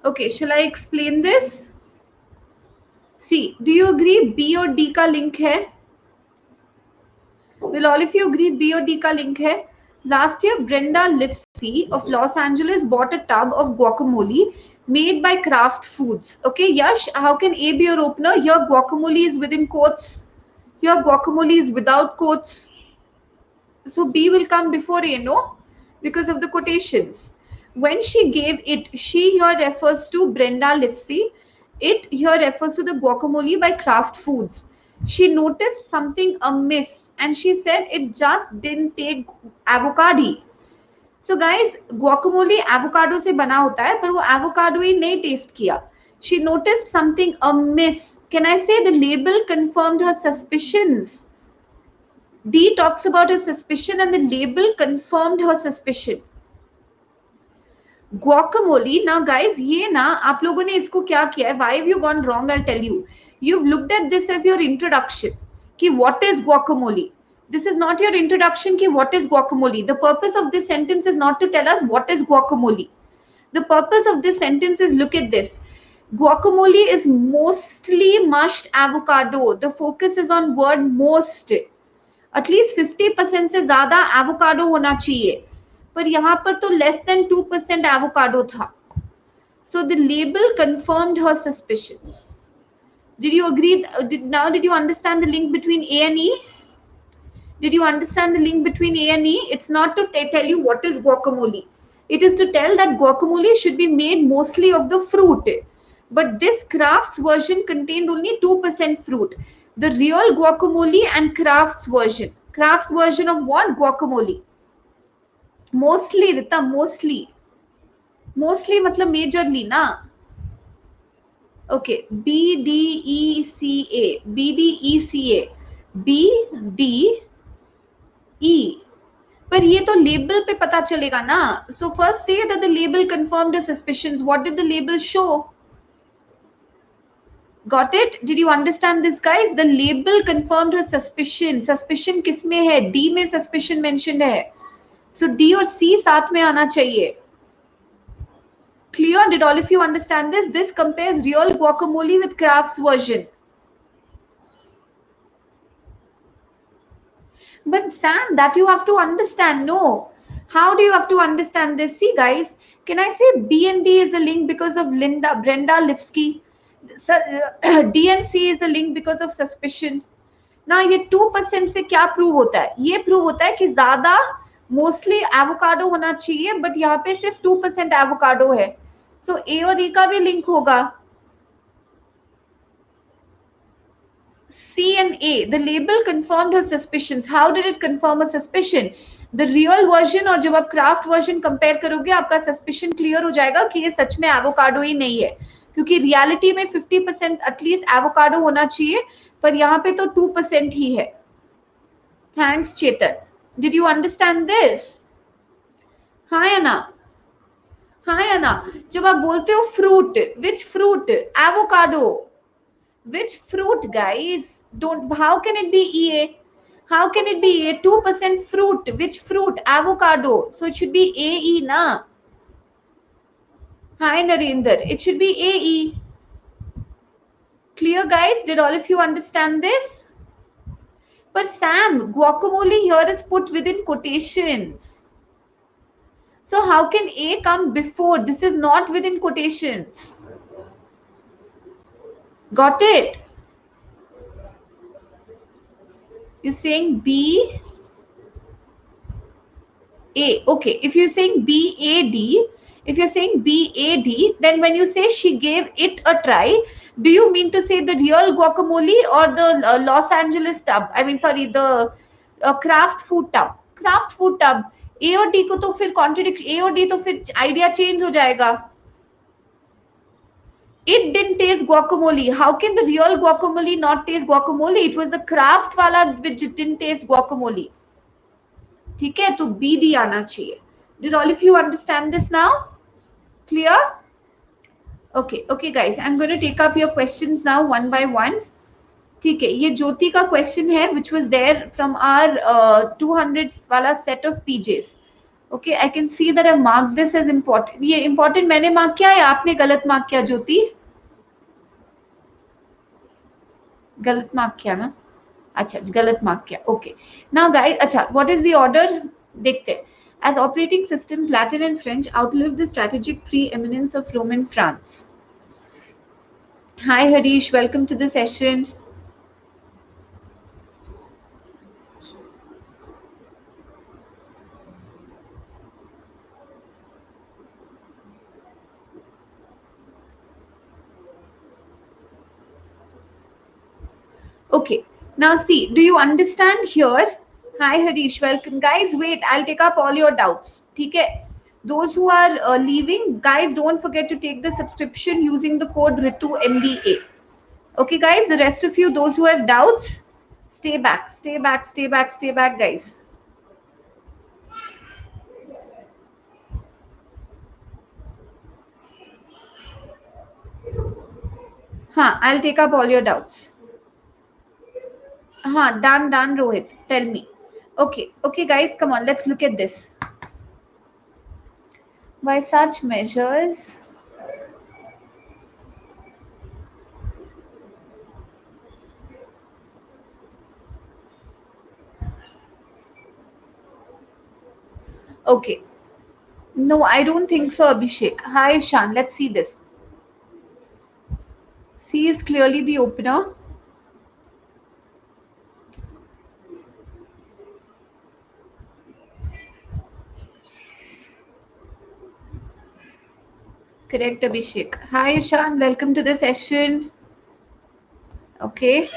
Okay, shall I explain this? See, do you agree B और D का link है? Will all of you agree B और D का link है? Last year, Brenda Livesey of Los Angeles bought a tub of guacamole made by Kraft Foods. Okay, Yash, how can A be your opener? Here, guacamole is within quotes. Here, guacamole is without quotes. So B will come before A, no? Because of the quotations. When she gave it, she here refers to Brenda Livesey. It here refers to the guacamole by Kraft Foods. She noticed something amiss and she said it just didn't take avocado. So guys, guacamole avocado से बना होता है, पर वो avocado ही नहीं taste किया. She noticed something amiss. Can I say the label confirmed her suspicions? D talks about her suspicion and the label confirmed her suspicion. Guacamole, now guys, ये ना आप लोगों ने इसको क्या किया है? Why have you gone wrong? I'll tell you. You've looked at this as your introduction. कि what is guacamole? This is not your introduction कि what is guacamole. The purpose of this sentence is not to tell us what is guacamole. The purpose of this sentence is, look at this. Guacamole is mostly mushed avocado. The focus is on word most. At least 50% से ज्यादा avocado होना चाहिए. पर यहाँ पर तो less than 2% avocado था. So the label confirmed her suspicions. Did you agree? Now did you understand the link between A and E? Did you understand the link between A and E? It's not to tell you what is guacamole. It is to tell that guacamole should be made mostly of the fruit. But this Kraft's version contained only 2% fruit. The real guacamole and Kraft's version. Kraft's version of what? Guacamole. Mostly, Rita, mostly. Mostly मतलब majorly ना. Okay, BDECA, BDECA, BDE. पर ये तो label पे पता चलेगा ना. So first say that the label confirmed the suspicions. What did the label show? Got it? Did you understand this, guys? The label confirmed her suspicion. Suspicion किसमें है? D में suspicion mentioned है. So D और C साथ में आना चाहिए. Clear? Did all of you understand this? This compares real guacamole with Kraft's version. But Sam, that you have to understand. No. How do you have to understand this? See, guys, can I say B and D is a link because of Brenda Lipsky? D and C is a link because of suspicion. ना ये 2% से क्या prove होता है? ये prove होता है कि ज्यादा मोस्टली एवोकाडो होना चाहिए, बट यहाँ पे सिर्फ 2% एवोकाडो है. सो ए और ई का भी लिंक होगा. C and A, the label confirmed her suspicions. How did it confirm a suspicion? The real version और जब आप क्राफ्ट वर्जन कंपेयर करोगे आपका सस्पिशन क्लियर हो जाएगा कि ये सच में एवोकाडो ही नहीं है, क्योंकि रियलिटी में 50% एटलीस्ट एवोकाडो होना चाहिए, पर यहाँ पे तो 2% ही है. Thanks Chetan. Did you understand this? हाँ या ना? हाँ या ना? जब आप बोलते हो fruit, which fruit? Avocado. Which fruit, guys? Don't. How can it be EA? How can it be a 2% fruit? Which fruit? Avocado. So it should be AE, na? Hi, Narendra. It should be AE. Clear, guys? Did all of you understand this? But Sam, guacamole here is put within quotations. So how can A come before? This is not within quotations. Got it? You're saying B A. Okay, if you're saying BAD, if you're saying BAD, then when you say she gave it a try, do you mean to say the real guacamole or the Los Angeles tub? I mean, sorry, the craft food tub. Craft food tub. A और D को तो फिर contradict, A और D तो फिर idea change हो जाएगा. It didn't taste guacamole. How can the real guacamole not taste guacamole? It was the craft वाला which didn't taste guacamole. ठीक है, तो B D आना चाहिए. Did all of you understand this now? Clear? Okay, guys. I'm going to take up your questions now one by one. ठीक है, ये ज्योति का क्वेश्चन है which was there from our 200 वाला set of PJs. Okay, I can see that I've marked this as important. ये important मैंने mark किया या आपने गलत मार्क किया ज्योति? गलत मार्क किया ना? अच्छा, गलत मार्क किया. Okay. Now guys, अच्छा, what is the order? देखते हैं. As operating systems, Latin and French outlived the strategic preeminence of Roman France. Hi Harish, welcome to the session. Okay, now see, do you understand here? Hi Harish, welcome. Guys, wait, I'll take up all your doubts. Okay, those who are leaving, guys, don't forget to take the subscription using the code RITUMBA. Okay, guys, the rest of you, those who have doubts, stay back, stay back, stay back, stay back, guys. I'll take up all your doubts. Done, Rohit. Tell me. Okay, guys, come on, let's look at this. By such measures, okay. No, I don't think so, Abhishek. Hi, Shan. Let's see this. C is clearly the opener. Correct, Abhishek. Hi, Shan. Welcome to the session. Okay.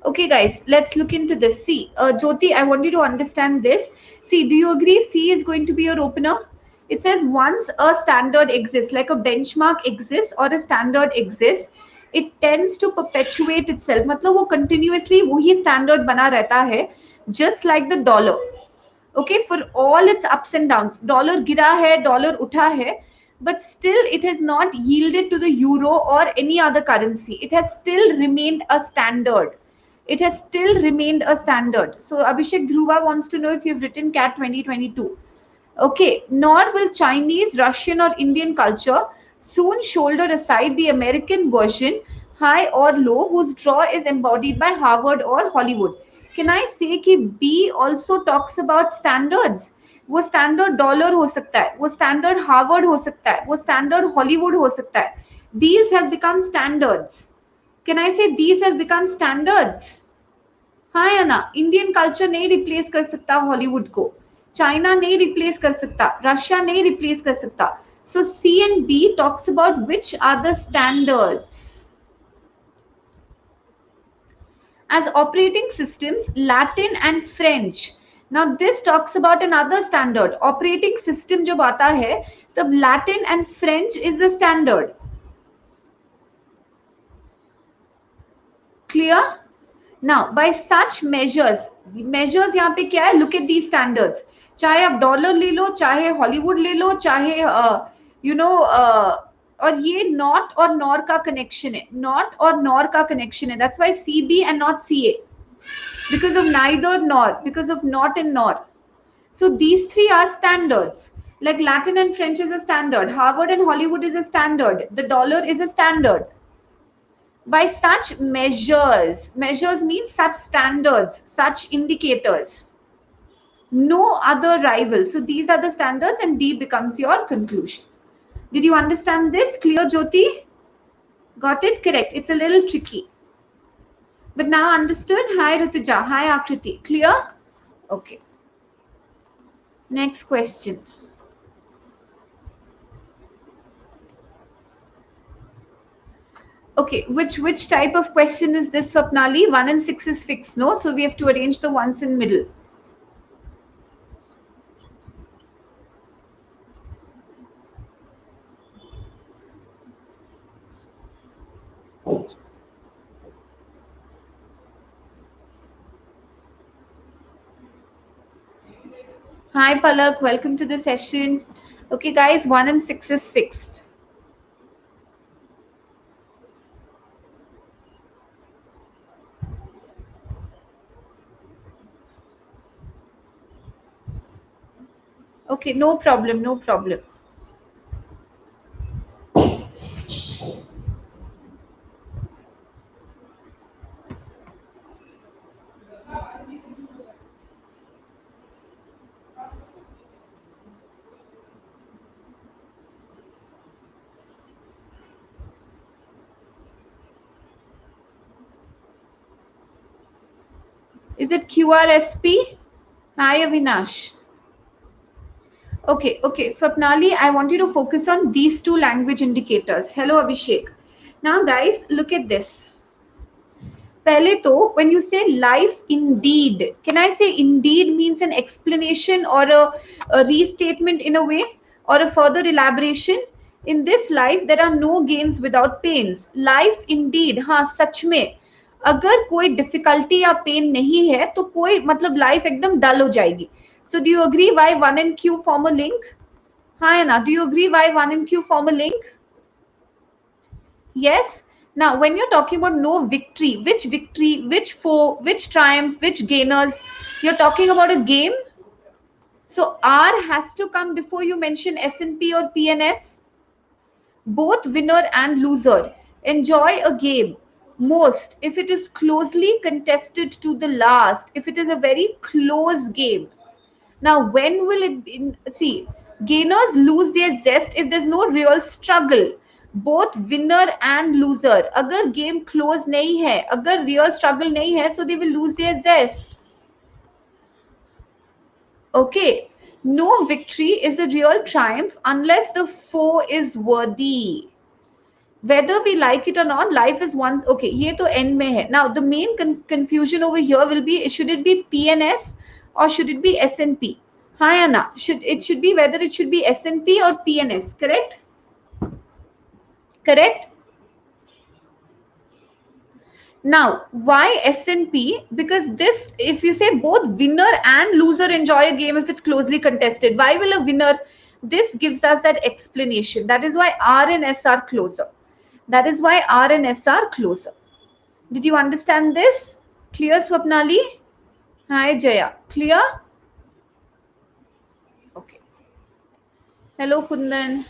Okay, guys, let's look into this. See, Jyoti, I want you to understand this. See, do you agree C is going to be your opener? It says once a standard exists, like a benchmark exists or a standard exists, it tends to perpetuate itself. मतलब वो continuously वही standard बना रहता है, just like the dollar. Okay, for all its ups and downs, dollar गिरा है, dollar उठा है, but still it has not yielded to the euro or any other currency. It has still remained a standard. It has still remained a standard. So Abhishek Dhruva wants to know if you've written cat 2022. Okay, nor will Chinese, Russian or Indian culture soon shoulder aside the American version, high or low, whose draw is embodied by Harvard or Hollywood. Can I say कि B also talks about standards? वो standard dollar हो सकता है, वो standard Harvard हो सकता है, वो standard Hollywood हो सकता है. These have become standards. Can I say these have become standards? हाँ या ना, इंडियन कल्चर नहीं रिप्लेस कर सकता हॉलीवुड को, चाइना नहीं रिप्लेस कर सकता, रशिया नहीं रिप्लेस कर सकता. So C and B talks about which are the standards. As operating systems, Latin and French. Now this talks about another standard. Operating system जब आता है तब Latin and French is the standard. Clear? Now by such measures यहाँ पे क्या है? Look at these standards. चाहे आप डॉलर ले लो, चाहे हॉलीवुड ले लो, चाहे और ये नॉट और नॉर का कनेक्शन है, नॉट और नॉर का कनेक्शन है. That's why CB and not CA, because of neither nor, because of not and nor. So these three are standards. Like Latin and French is a standard, Harvard and Hollywood is a standard, the dollar is a standard. By such measures means such standards, such indicators, no other rival. So these are the standards and D becomes your conclusion. Did you understand this? Clear, Jyoti? Got it? Correct. It's a little tricky, but now understood. Hi Rituja, hi Akriti. Clear? Okay, next question. Okay, which type of question is this, Swapnali? 1 and 6 is fixed, no? So we have to arrange the ones in middle. Hi Palak, welcome to the session. Okay guys, 1 and 6 is fixed. Okay, no problem, no problem. Is it QRSP? Hi Avinash. Okay, Swapnali, I want you to focus on these two language indicators. Hello Abhishek. Now guys, look at this. पहले तो when you say life indeed, can I say indeed means an explanation or a restatement in a way, or a further elaboration? In this life there are no gains without pains. Life indeed, हाँ सच में अगर कोई difficulty या pen नहीं है तो कोई मतलब लाइफ एकदम डल हो जाएगी. So do you agree why 1 and Q form a link? हाँ Anna, do you agree why 1 and Q form a link? Yes. Now, when you're talking about no victory, which foe, which triumph, which gainers, you're talking about a game. So R has to come before you mention S&P or PNS. Both winner and loser enjoy a game most if it is closely contested to the last, if it is a very close game. Now, when will it be? See, gainers lose their zest if there's no real struggle. Both winner and loser. अगर game close नहीं है, अगर real struggle नहीं है, so they will lose their zest. Okay, no victory is a real triumph unless the foe is worthy. whether we like it or not, life is one. Okay, ये तो end में है. Now the main confusion over here will be, should it be PNS or should it be SNP? हाँ या ना? Should be whether it should be SNP or PNS. Correct? Correct? Now, why SNP? Because this, if you say both winner and loser enjoy a game if it's closely contested, why will a winner? This gives us that explanation. That is why R and S are closer. That is why R and S are closer. Did you understand this? Clear, Swapnali? Hi, Jaya. Clear? Okay. Hello, Kundan.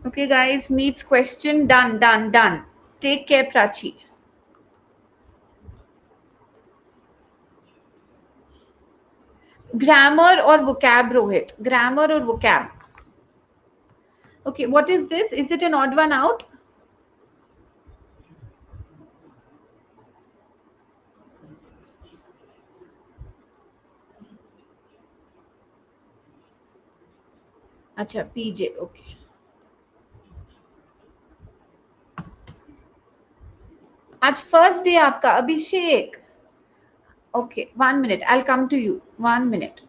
Okay, guys, meets question done, done, done. Take care, Prachi. Grammar or vocab, Rohit? Grammar or vocab? Okay, what is this? Is it an odd one out? अच्छा, PJ, okay. आज first day आपका, अभिषेक. Okay, 1 minute. I'll come to you. 1 minute.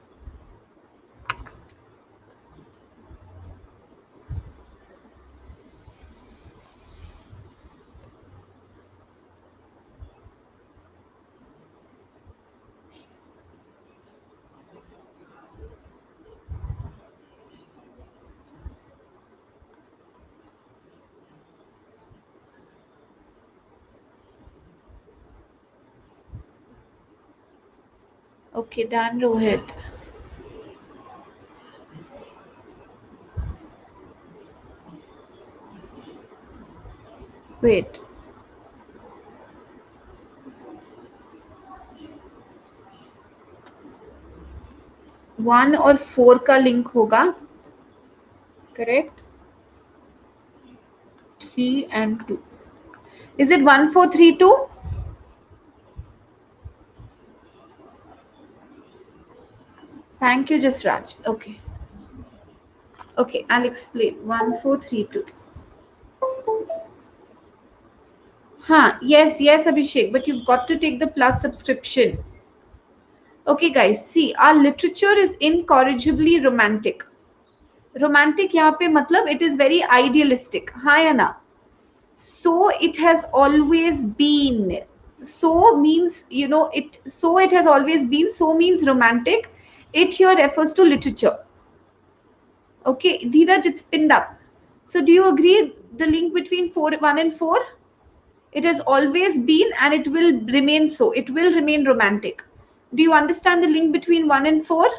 Okay, done, Rohit. Wait. One और 4 का link होगा. Correct? 3 and 2. Is it 1, 4, 3, 2? Thank you, Jasraj. Okay. Okay, I'll explain. 1, 4, 3, 2. Huh, yes, Abhishek, but you've got to take the plus subscription. Okay, guys, see, our literature is incorrigibly romantic. Romantic यहाँ पे मतलब it is very idealistic. हाँ या ना? So it has always been. So means, you know, it. So it has always been. So means romantic. It here refers to literature. Okay, Dheeraj, it's pinned up. So do you agree the link between 1 and 4? It has always been and it will remain so. It will remain romantic. Do you understand the link between 1 and 4?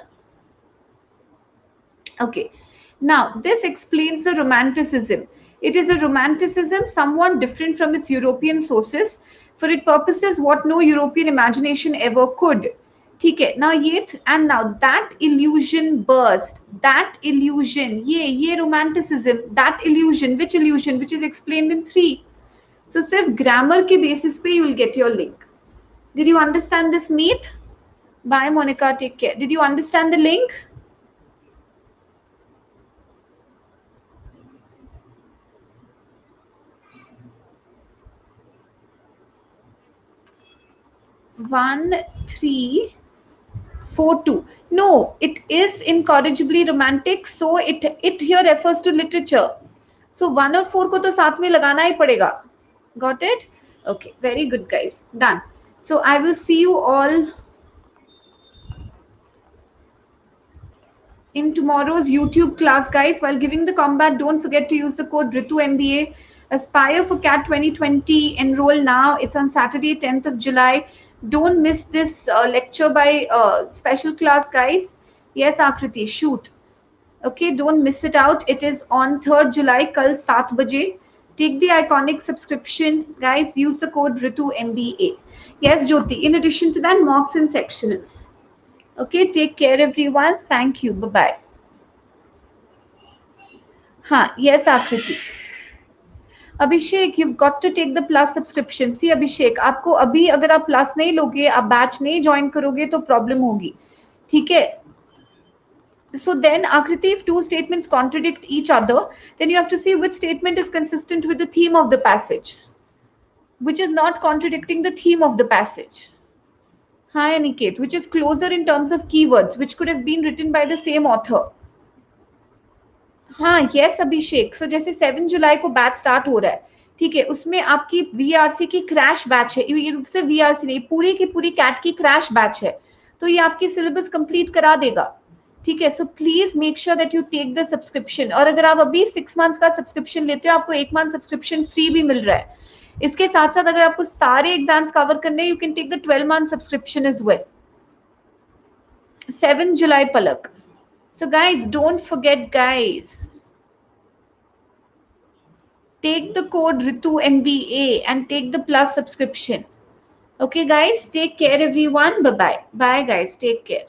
Okay. Now, this explains the romanticism. It is a romanticism somewhat different from its European sources. For its purposes, what no European imagination ever could. Okay. Now, yet and now that illusion burst. That illusion. Ye romanticism. That illusion. Which illusion? Which is explained in 3. So, सिर्फ grammar के basis पे you will get your link. Did you understand this, Meet? Bye, Monica. Take care. Did you understand the link? One, 3, 4, 2. No, it is incorrigibly romantic. So it here refers to literature. So 1 और 4 को तो साथ में लगाना ही पड़ेगा. Got it? Okay, very good, guys. Done. So I will see you all in tomorrow's YouTube class, guys. While giving the combat, don't forget to use the code RITUMBA. Aspire for CAT 2020. Enroll now. It's on Saturday, 10th of July. Don't miss this lecture by special class, guys. Yes, Akriti, shoot. Okay, don't miss it out. It is on 3rd July, kal 7 baje. Take the iconic subscription. Guys, use the code RITUMBA. Yes, Jyoti. In addition to that, mocks and sectionals. Okay, take care, everyone. Thank you. Bye-bye. हाँ, yes, Akriti. Abhishek, you've got to take the plus subscription. See, अभिषेक, आपको अभी अगर आप plus नहीं लोगे, आप batch नहीं join करोगे तो problem होगी. ठीक है? So then, Akriti, if two statements contradict each other, then you have to see which statement is consistent with the theme of the passage, which is not contradicting the theme of the passage. Hi, Aniket, which is closer in terms of keywords, which could have been written by the same author. हाँ yes अभिषेक सो जैसे 7 जुलाई को batch start हो रहा है ठीक है उसमें आपकी वीआरसी की क्रैश बैच है सिर्फ वीआरसी नहीं पूरी की पूरी कैट की क्रैश बैच है तो ये आपकी सिलेबस कंप्लीट करा देगा ठीक है so please make sure that you take the subscription और अगर आप अभी 6 मंथ्स का सब्सक्रिप्शन लेते हो आपको 1 मंथ सब्सक्रिप्शन फ्री भी मिल रहा है इसके साथ साथ अगर आपको सारे एग्जाम्स कवर करने you can take the 12 month subscription is well 7 जुलाई Palak so guys don't forget guys take the code Ritu MBA and take the plus subscription. Okay, guys, take care, everyone. Bye bye. Bye, guys. Take care.